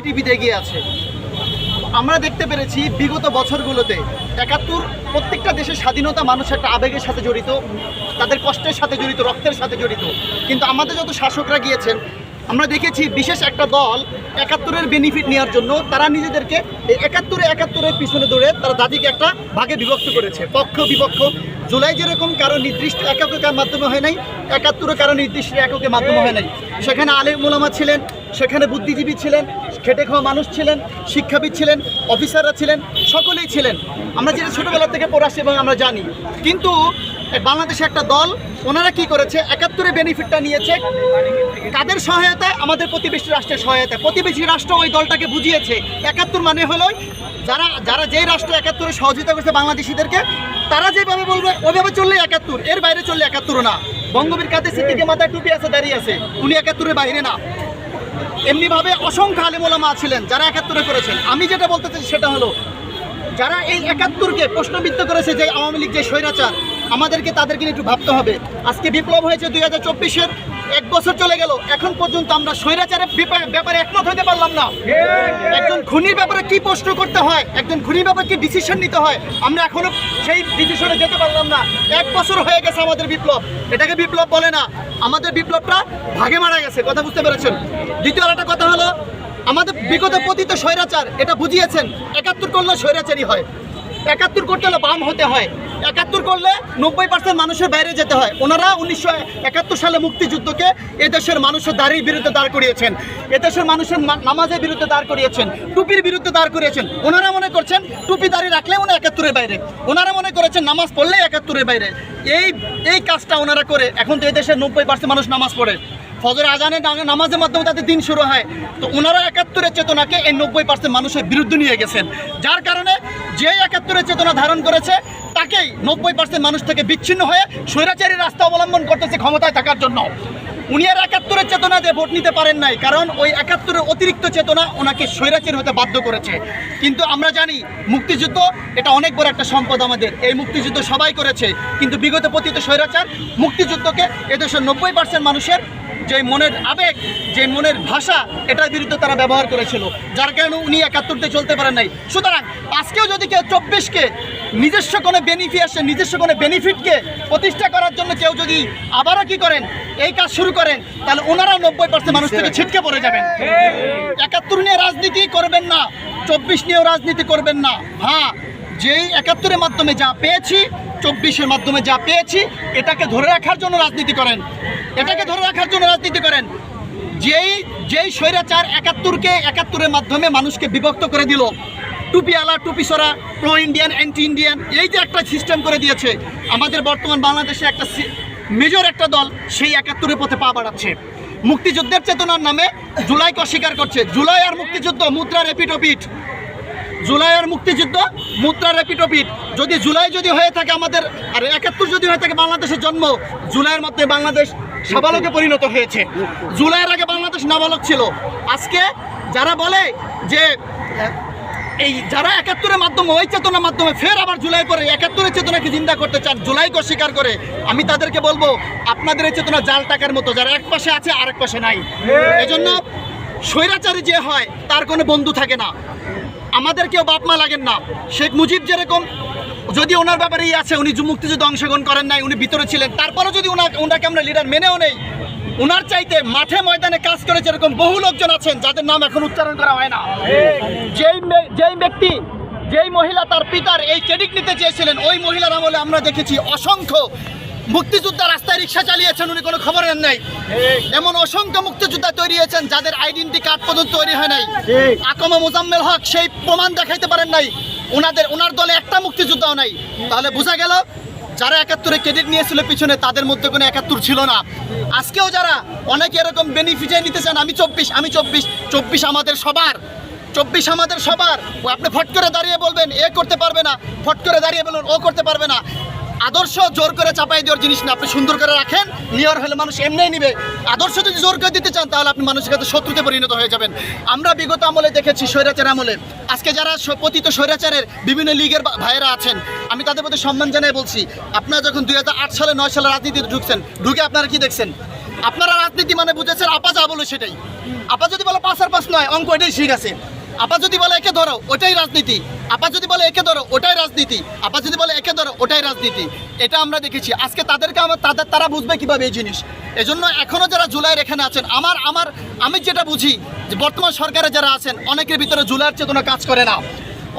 টিভিতে এগিয়ে আছে। আমরা দেখতে পেরেছি বিগত বছরগুলোতে ৭১ প্রত্যেকটা দেশের স্বাধীনতা মানুষ একটা আবেগের সাথে জড়িত, তাদের কষ্টের সাথে জড়িত, রক্তের সাথে জড়িত। কিন্তু আমাদের যত শাসকরা গিয়েছেন আমরা দেখেছি বিশেষ একটা দল ৭১-এর বেনিফিট নেওয়ার জন্য তারা নিজেদেরকে এই ৭১-এর পিছনে দৌড়ে তারা দাদিকে একটা ভাগে বিভক্ত করেছে, পক্ষ বিপক্ষ। জুলাই যেরকম কারো নির্দিষ্ট এককের মাধ্যমে হয় নাই, ৭১-ও কারো নির্দিষ্ট এককের মাধ্যমে হয় নাই। সেখানে আলেম ওলামা ছিলেন, সেখানে বুদ্ধিজীবী ছিলেন, খেটে খাওয়া মানুষ ছিলেন, শিক্ষাবিদ ছিলেন, অফিসাররা ছিলেন, সকলেই ছিলেন। আমরা যেটা ছোটোবেলা থেকে পড়ে আসছি এবং আমরা জানি। কিন্তু বাংলাদেশে একটা দল ওনারা কি করেছে, ৭১-এর বেনিফিটটা নিয়েছে কাদের সহায়তায়? আমাদের প্রতিবেশী রাষ্ট্রের সহায়তায়। প্রতিবেশী রাষ্ট্র ওই দলটাকে বুঝিয়েছে ৭১ মানে হলো যারা যেই রাষ্ট্র ৭১-এ সহযোগিতা করছে বাংলাদেশিদেরকে, তারা যেভাবে বলবে ওইভাবে চললে ৭১, এর বাইরে চললে ৭১ না। বঙ্গবীর কাদের সিদ্দিকীর মাথায় টুপি আছে, দাঁড়িয়ে আছে, উনি ৭১-এর বাইরে না। এমনিভাবে অসংখ্য আলেম ওলামা ছিলেন যারা ৭১-এ করেছেন। আমি যেটা বলতে চাই সেটা হলো যারা এই ৭১-কে প্রশ্নবিদ্ধ করেছে যে আওয়ামী লীগ যে স্বৈরাচার, আমাদেরকে তাদেরকে একটু ভাবতে হবে। আজকে বিপ্লব হয়েছে 2024-এর 1 বছর চলে গেল, এখন পর্যন্ত আমরা স্বৈরাচারের ব্যাপারে একমত হতে পারলাম না। একজন খুনির ব্যাপারে কি প্রশ্ন করতে হয়, একজন খুনির ব্যাপারে কি ডিসিশন নিতে হয়, আমরা এখনো সেই ডিসিশনে যেতে পারলাম না। 1 বছর হয়ে গেছে আমাদের বিপ্লব, এটাকে বিপ্লব বলে না, আমাদের বিপ্লবটা ভাগে মারা গেছে। কথা বুঝতে পেরেছেন? দ্বিতীয় একটা কথা হলো আমাদের বিগত পতিত স্বৈরাচার এটা বুঝিয়েছেন ৭১ করলে স্বৈরাচারই হয়, ৭১ করতে হলে বাম হতে হয়, ৭১ করলে 90% মানুষের বাইরে যেতে হয়। ওনারা 1971 সালে মুক্তিযুদ্ধকে এদেশের মানুষের দাড়ির বিরুদ্ধে দাঁড় করিয়েছেন, এদেশের মানুষের নামাজের বিরুদ্ধে দাঁড় করিয়েছেন, টুপির বিরুদ্ধে দাঁড় করিয়েছেন। ওনারা মনে করছেন টুপি দাড়ি রাখলে উনি ৭১-এর বাইরে, ওনারা মনে করেছেন নামাজ পড়লে ৭১-এর বাইরে। এই কাজটা ওনারা করে এখন তো এদেশের 90% মানুষ নামাজ পড়ে, ফজর আজানে নামাজের মাধ্যমে তাদের দিন শুরু হয়। তো ওনারা ৭১-এর চেতনাকে এই 90% মানুষের বিরুদ্ধে নিয়ে গেছেন, যার কারণে যে ৭১-এর চেতনা ধারণ করেছে তাকেই 90% মানুষ থেকে বিচ্ছিন্ন হয়ে স্বৈরাচারী রাস্তা অবলম্বন করতেছে ক্ষমতায় থাকার জন্য। উনি আর ৭১-এর চেতনা দিয়ে ভোট নিতে পারেন নাই, কারণ ওই ৭১-এর অতিরিক্ত চেতনা ওনাকে স্বৈরাচারী হতে বাধ্য করেছে। কিন্তু আমরা জানি মুক্তিযুদ্ধ এটা অনেক বড় একটা সম্পদ আমাদের, এই মুক্তিযুদ্ধ সবাই করেছে। কিন্তু বিগত পতিত স্বৈরাচার মুক্তিযুদ্ধকে এদেশের 90% মানুষের যে মনের আবেগ, যে মনের ভাষা, এটার বিরুদ্ধে তারা ব্যবহার করেছিল, যার কারণে উনি ৭১-তে চলতে পারেন নাই। সুতরাং আজকেও যদি কেউ 24-কে নিজস্ব কোনো নিজস্ব কোনো বেনিফিটকে প্রতিষ্ঠা করার জন্য কেউ যদি আবারও কি করেন এই কাজ শুরু করেন, তাহলে ওনারাও 90% মানুষ থেকে ছিটকে পড়ে যাবেন। ৭১ নিয়ে রাজনীতি করবেন না, 24 নিয়েও রাজনীতি করবেন না। হ্যাঁ, যেই ৭১-এর মাধ্যমে যা পেয়েছি, 24-এর মাধ্যমে যা পেয়েছি, এটাকে ধরে রাখার জন্য রাজনীতি করেন, এটাকে ধরে রাখার জন্য রাজনীতি করেন। যেই স্বৈরাচার ৭১-এর মাধ্যমে মানুষকে বিভক্ত করে দিল, টুপিওয়ালা, টুপি সরা, প্রো ইন্ডিয়ান, অ্যান্টি ইন্ডিয়ান, এই যে একটা সিস্টেম করে দিয়েছে, আমাদের বর্তমান বাংলাদেশে একটা মেজর একটা দল সেই ৭১-এর পথে পা বাড়াচ্ছে। মুক্তিযুদ্ধের চেতনার নামে জুলাইকে অস্বীকার করছে। জুলাই আর মুক্তিযুদ্ধ মুদ্রার এপিটোপিট, জুলাই আর মুক্তিযুদ্ধ মুদ্রার এপিটোপিট। যদি জুলাই যদি হয়ে থাকে আমাদের, আর ৭১ যদি হয়ে থাকে বাংলাদেশের জন্ম, জুলাইয়ের মধ্যে বাংলাদেশ সাবালকে পরিণত হয়েছে। জুলাইয়ের আগে বাংলাদেশ নাবালক ছিল। আজকে যারা বলে যে এই যারা ৭১-এর মাধ্যমে ওই চেতনার মাধ্যমে ফের আবার জুলাই পরে ৭১-এর চেতনাকে জিন্দা করতে চান, জুলাইকে অস্বীকার করে, আমি তাদেরকে বলবো আপনাদের এই চেতনা জাল টাকার মতো, যারা এক পাশে আছে আরেক পাশে নাই। এজন্য স্বৈরাচারী যে হয় তার কোনো বন্ধু থাকে না, আমাদের কেউ বাপ মা লাগেন না। শেখ মুজিব যেরকম, যদি ওনার ব্যাপারেই আছে, উনি মুক্তিযুদ্ধে অংশগ্রহণ করেন নাই, উনি ভিতরে ছিলেন, তারপরে যদি ওনাকে আমরা লিডার মেনেও নেই, ওনার চাইতে মাঠে ময়দানে কাজ করে যেরকম বহু লোকজন আছেন যাদের নাম এখন উচ্চারণ করা হয় না। যেই ব্যক্তি, যেই মহিলা তার পিতার এই ক্রেডিট নিতে চেয়েছিলেন, ওই মহিলার আমলে আমরা দেখেছি অসংখ্য মুক্তিযোদ্ধা রাস্তায় রিক্সা চালিয়েছেন, উনি কোনো খবর নেন নাই। এমন অসংখ্য মুক্তিযোদ্ধা তৈরি হয়েছেন যাদের আইডেন্টি কার্ড পর্যন্ত তৈরি হয় নাই। আকমা মোজাম্মেল হক সেই প্রমাণ দেখাইতে পারেন নাই, ওনার দলে একটা মুক্তিযোদ্ধাও নাই। তাহলে বোঝা গেল যারা ৭১-এ ক্রেডিট নিয়েছিল পিছনে, তাদের মধ্যে কোনো ৭১ ছিল না। আজকেও যারা অনেকে এরকম বেনিফিটে নিতে চান, আমি 24 আমাদের সবার, 24 আমাদের সবার। আপনি ফট করে দাঁড়িয়ে বলবেন এ করতে পারবে না, ফট করে দাঁড়িয়ে বলবেন ও করতে পারবে না। আদর্শ জোর করে চাপাই দেওয়ার জিনিস না, আপনি সুন্দর করে রাখেন, নিয়র হলে মানুষ এমনিই নিবে। আদর্শ যদি জোর করে দিতে চান তাহলে আপনি মানুষের কাছে শত্রুতে পরিণত হয়ে যাবেন। আমরা বিগত আমলে দেখেছি স্বৈরাচার আমলে, আজকে যারা পতিত স্বৈরাচারের বিভিন্ন লীগের ভাইয়েরা আছেন, আমি তাদের প্রতি সম্মান জানাই বলছি, আপনারা যখন 2008 সালে 9 সালে রাজনীতিতে ঢুকছেন, ঢুকে আপনারা কি দেখছেন? আপনারা রাজনীতি মানে বুঝেছেন আপা যা বলে সেটাই। আপা যদি বলে 5 আর 5 নয় অঙ্ক, এটাই ঠিক আছে। আপা যদি বলে একে ধরো, ওটাই রাজনীতি। আপা যদি বলে একে ধরো, ওটাই রাজনীতি। আপা যদি বলে একে ধরো, ওটাই রাজনীতি। এটা আমরা দেখেছি। আজকে তাদেরকে তারা বুঝবে কিভাবে এই জিনিস। এজন্য এখনো যারা জুলাইয়ের এখানে আছেন, আমি যেটা বুঝি যে বর্তমান সরকারে যারা আছেন অনেকের ভিতরে জুলাইয়ের চেতনা কাজ করে না।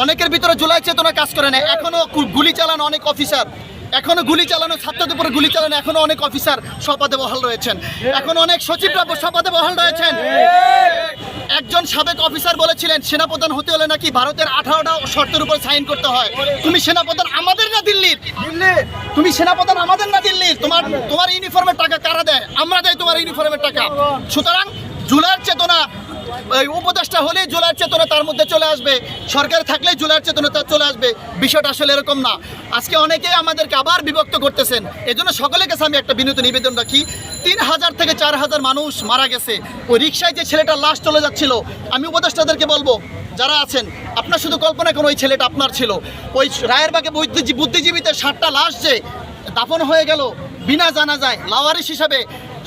অনেকের ভিতরে জুলাই চেতনা কাজ করে না। এখনো গুলি চালানো অনেক অফিসার, এখনো গুলি চালানো, ছাত্রদের উপরে গুলি চালানো এখনো অনেক অফিসার শপথে বহাল রয়েছেন। এখন অনেক সচিবরা শপথে বহাল রয়েছেন। একজন সাবেক অফিসার বলেছিলেন সেনাপ্রধান হতে হলে নাকি ভারতের 18টা শর্তের উপর সাইন করতে হয়। তুমি সেনাপ্রধান আমাদের না দিল্লির? তুমি সেনাপ্রধান আমাদের না দিল্লির? তোমার ইউনিফর্মের টাকা কারা দেয়? আমরা দেয় তোমার ইউনিফর্মের টাকা। সুতরাং জুলাইয়ের চেতনা উপদেষ্টা হলে জুলাইয়ের চেতনা তার মধ্যে চলে আসবে, সরকার থাকলে জুলাইয়ের চেতনা তার চলে আসবে। বিষয়টা আসলে এরকম না। আজকে অনেকেই আমাদেরকে আবার বিভক্ত করতেছেন। এজন্য সকলের কাছে আমি একটা বিনীত নিবেদন রাখি, 3000 থেকে 4000 মানুষ মারা গেছে। ওই রিক্সায় যে ছেলেটা লাশ চলে যাচ্ছিল, আমি উপদেষ্টাদেরকে বলবো যারা আছেন, আপনার শুধু কল্পনা করুন ওই ছেলেটা আপনার ছিল। ওই রায়েরবাগে বুদ্ধিজীবীতে 7টা লাশ যে দাফন হয়ে গেল বিনা জানাজায় লাওয়ারিশ হিসাবে,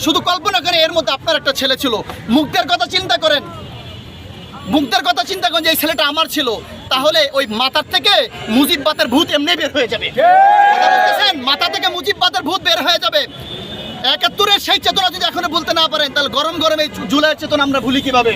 শুধু কল্পনা করে এর মধ্যে আপনার একটা ছেলে ছিল। মুগ্ধের কথা চিন্তা করেন, যে এই ছেলেটা আমার ছিল, তাহলে ওই মাথার থেকে মুজিববাদের ভূত এমনি বের হয়ে যাবে। কথা বলতেছেন, মাথা থেকে মুজিববাদের ভূত বের হয়ে যাবে। 71-এর সেই চেতনা যদি এখনো বলতে না পারেন, তাহলে গরম এই জুলাইয়ের চেতনা আমরা ভুলি কিভাবে?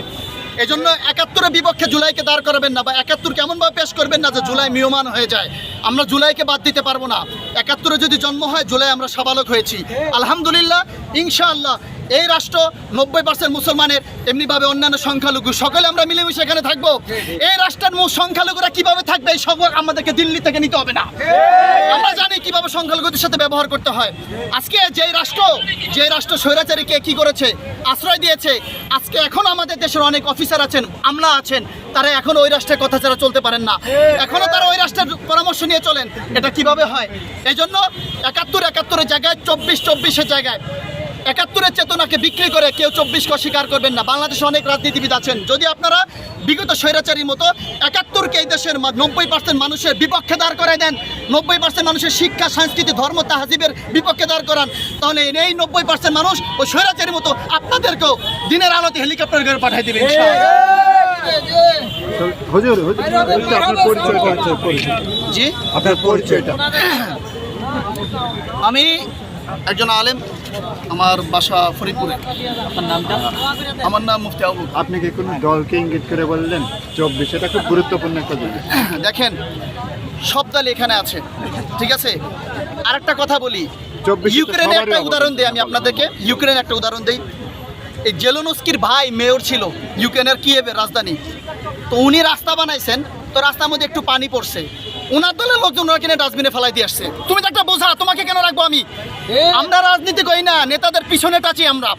এজন্য 71-এর বিপক্ষে জুলাইকে দাঁড় করাবেন না, বা 71 কেমনভাবে পেশ করবেন না যে জুলাই মিয়মান হয়ে যায়। আমরা জুলাইকে বাদ দিতে পারবো না। 71-এ যদি জন্ম হয়, জুলাই আমরা সাবালক হয়েছি। আলহামদুলিল্লাহ, ইনশাআল্লাহ এই রাষ্ট্র 90% মুসলমানের, এমনিভাবে অন্যান্য সংখ্যালঘু সকলে আমরা মিলেমিশে এখানে থাকবো। এই রাষ্ট্রের সংখ্যালঘুরা কিভাবে থাকবে এই সব আমাদেরকে দিল্লি থেকে নিতে হবে না। আমরা জানি কিভাবে সংখ্যালঘুদের সাথে ব্যবহার করতে হয়। আজকে যে রাষ্ট্র স্বৈরাচারীকে কি করেছে, আশ্রয় দিয়েছে, আজকে এখন আমাদের দেশের অনেক অফিসার আছেন, আমলা আছেন, তারা এখন ওই রাষ্ট্রের কথা ছাড়া চলতে পারেন না। এখনো তারা ওই রাষ্ট্রের পরামর্শ নিয়ে চলেন। এটা কিভাবে হয়? এই জন্য 71-71-এর জায়গায় 24-24-এর জায়গায় 71-এর চেতনাকে বিক্রি করে কেউ 24কে অস্বীকার করবেন না। বাংলাদেশে অনেক রাজনীতিবিদ আছেন, যদি আপনারা বিগত স্বৈরাচারীর মতো 71-কে এই দেশের 90% মানুষের বিপক্ষে দাঁড় করায় দেন, 90% মানুষের শিক্ষা, সংস্কৃতি, ধর্ম, তাহজিবের বিপক্ষে দাঁড় করান, তাহলে এই 90% মানুষ ওই স্বৈরাচারীর মতো আপনাদেরকেও দিনের আলোতে হেলিকপ্টার করে পাঠিয়ে দেবেন। হুজুর, আপনার পরিচয়টা। জি, আপনার পরিচয়টা। আমি একজন আলেম, আমার বাসা ফরিদপুরে। আপনার নামটা? আমার নাম মুফতি আবু। আপনি কি কোনো দলকে ইঙ্গিত করে বললেন 24? এটা খুব গুরুত্বপূর্ণ একটা জিনিস। দেখেন, সব দল এখানে আছে, ঠিক আছে। আরেকটা কথা বলি, 24 ইউক্রেনের একটা উদাহরণ দিই আমি আপনাদেরকে। ইউক্রেনের একটা উদাহরণ দিই। এই জেলোনস্কির ভাই মেয়র ছিল ইউক্রেনের কিয়েভের রাজধানী। তো উনি রাস্তা বানাইছেন, তো রাস্তার মধ্যে একটু পানি পড়ছে, ওনার দলের লোকজন ওরা কিনে ডাস্টবিনে ফেলাই দিয়ে আসছে। তুমি তো একটা বোঝা, তোমাকে কেন রাখবো আমি? আমরা রাজনীতি করি না, নেতাদের পিছনে টাচি আমরা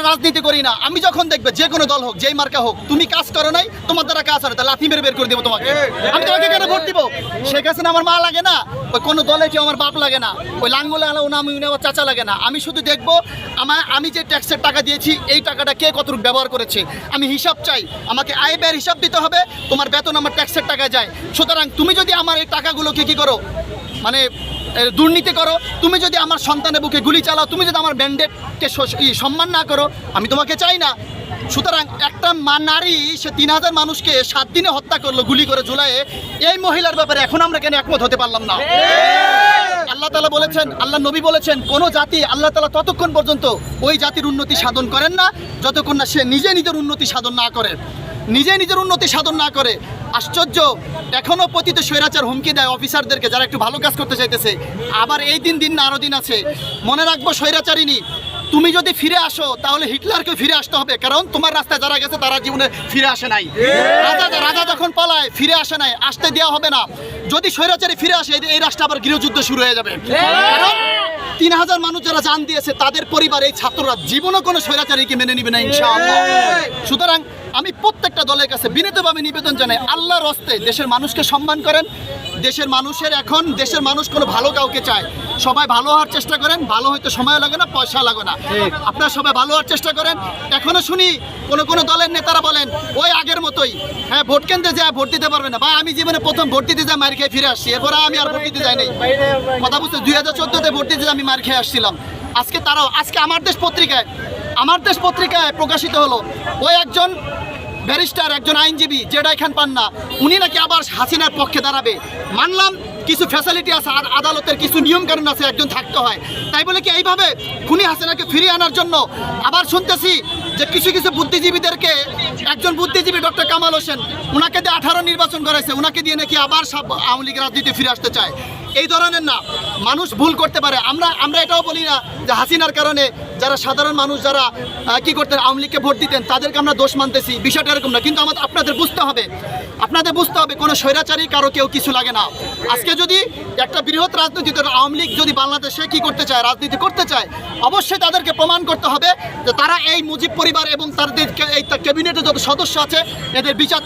রাজনীতি করি না। আমি যখন দেখবে যে কোনো দল হোক, যেই মার্কা হোক, তুমি কাজ করো নাই, তোমার দ্বারা কাজ হয়, তাহলে লাথি মেরে বের করে দেবো তোমাকে। আমি তোমাকে কেন ভোট দিব? শেখ হাসিনা আমার মা লাগে না, ওই কোনো দলে কেউ আমার বাপ লাগে না, ওই লাঙ্গলে আলা উনি আমার চাচা লাগে না। আমি শুধু দেখবো আমি যে ট্যাক্সের টাকা দিয়েছি, এই টাকাটা কে কতটুকু ব্যবহার করেছে, আমি হিসাব চাই। আমাকে আয় ব্যয়ের হিসাব দিতে হবে। তোমার বেতন আমার ট্যাক্সের টাকা যায়। সুতরাং তুমি যদি আমার এই টাকাগুলোকে কি করো, মানে দুর্নীতি করো, তুমি যদি আমার সন্তানের বুকে গুলি চালাও, তুমি যদি আমার ব্যান্ডেডকে সম্মান না করো, আমি তোমাকে চাই না। সুতরাং একটা নারী, সে 3000 মানুষকে 7 দিনে হত্যা করলো গুলি করে জুলাইয়ে, এই মহিলার ব্যাপারে এখন আমরা কেন একমত হতে পারলাম না? আল্লাহ তাআলা বলেছেন, আল্লাহ নবী বলেছেন, কোন জাতি আল্লাহ তাআলা ততক্ষণ পর্যন্ত ওই জাতির উন্নতি সাধন করেন না যতক্ষণ না সে নিজের উন্নতি সাধন না করে, নিজের উন্নতি সাধন না করে। আশ্চর্য, এখনো পতিত স্বৈরাচার হুমকি দেয় অফিসারদেরকে যারা একটু ভালো কাজ করতে চাইতেছে। আবার এই দিন না আরো দিন আছে। মনে রাখবো, স্বৈরাচারিনী তুমি যদি ফিরে আসো, তাহলে হিটলারকে ফিরে আসতে হবে, কারণ তোমার রাস্তায় যারা গেছে তারা জীবনে ফিরে আসে নাই। রাজা যখন পালায় ফিরে আসে নাই, আসতে দেওয়া হবে না। যদি স্বৈরাচারী ফিরে আসে, এই রাষ্ট্রে আবার গৃহযুদ্ধ শুরু হয়ে যাবে। কারণ 3000 মানুষ যারা জান দিয়েছে, তাদের পরিবার, এই ছাত্ররা জীবনও কোনো স্বৈরাচারীকে মেনে নিবে না ইনশাআল্লাহ। সুতরাং আমি প্রত্যেকটা দলের কাছে বিনীতভাবে নিবেদন জানাই, আল্লাহর হস্তে দেশের মানুষকে সম্মান করেন। দেশের মানুষ কোনো ভালো কাউকে চায়, সবাই ভালো হওয়ার চেষ্টা করেন। ভালো হইতে সময় লাগে না, পয়সা লাগে না। আপনারা সবাই ভালো হওয়ার চেষ্টা করেন। এখনো শুনি কোনো দলের নেতারা বলেন ওই আগের মতোই, হ্যাঁ ভোট কেন্দ্রে যায় ভোট দিতে পারবে না। ভাই, আমি জীবনে প্রথম ভোট দিতে যাই মার খেয়ে ফিরে আসছি, এরপরে আমি আর ভোট দিতে যাই নাই। কথা বুঝতে 2014-তে ভোট দিতে আমি মার খেয়ে আসছিলাম। আজকে তারাও আজকে আমার দেশ পত্রিকায় প্রকাশিত হলো ওই একজন ব্যারিস্টার, একজন আইনজীবী জেডাই খান পান্না, উনি নাকি আবার হাসিনার পক্ষে দাঁড়াবে। মানলাম কিছু ফ্যাসিলিটি আছে, আর আদালতের কিছু নিয়মকানুন আছে, একজন থাকতে হয়, তাই বলে কি এইভাবে খুনি হাসিনাকে ফিরিয়ে আনার জন্য আবার শুনতেছি যে কিছু কিছু বুদ্ধিজীবীদেরকে, একজন বুদ্ধিজীবী ডক্টর কামাল হোসেন, ওনাকে দিয়ে 18 নির্বাচন করাইছে, ওনাকে দিয়ে নাকি আবার সব আওয়ামী লীগের রাজনীতি ফিরে আসতে চায়। এই ধরনের না, মানুষ ভুল করতে পারে। আমরা এটাও বলি না যে হাসিনার কারণে যারা সাধারণ মানুষ যারা কি করতেন, আওয়ামী লীগকে ভোট দিতেন, তাদেরকে আমরা দোষ মানতেছি, বিষয়টা এরকম না। কিন্তু আপনাদের বুঝতে হবে কোনো স্বৈরাচারী কারো কেউ কিছু লাগে না। আজকে যদি একটা বৃহৎ রাজনীতি দল আওয়ামী লীগ যদি বাংলাদেশে কি করতে চায়, রাজনীতি করতে চায়, অবশ্যই তাদেরকে প্রমাণ করতে হবে যে তারা এই মুজিব পরিবার এবং তাদের এই ক্যাবিনেটের যত সদস্য আছে এদের বিচার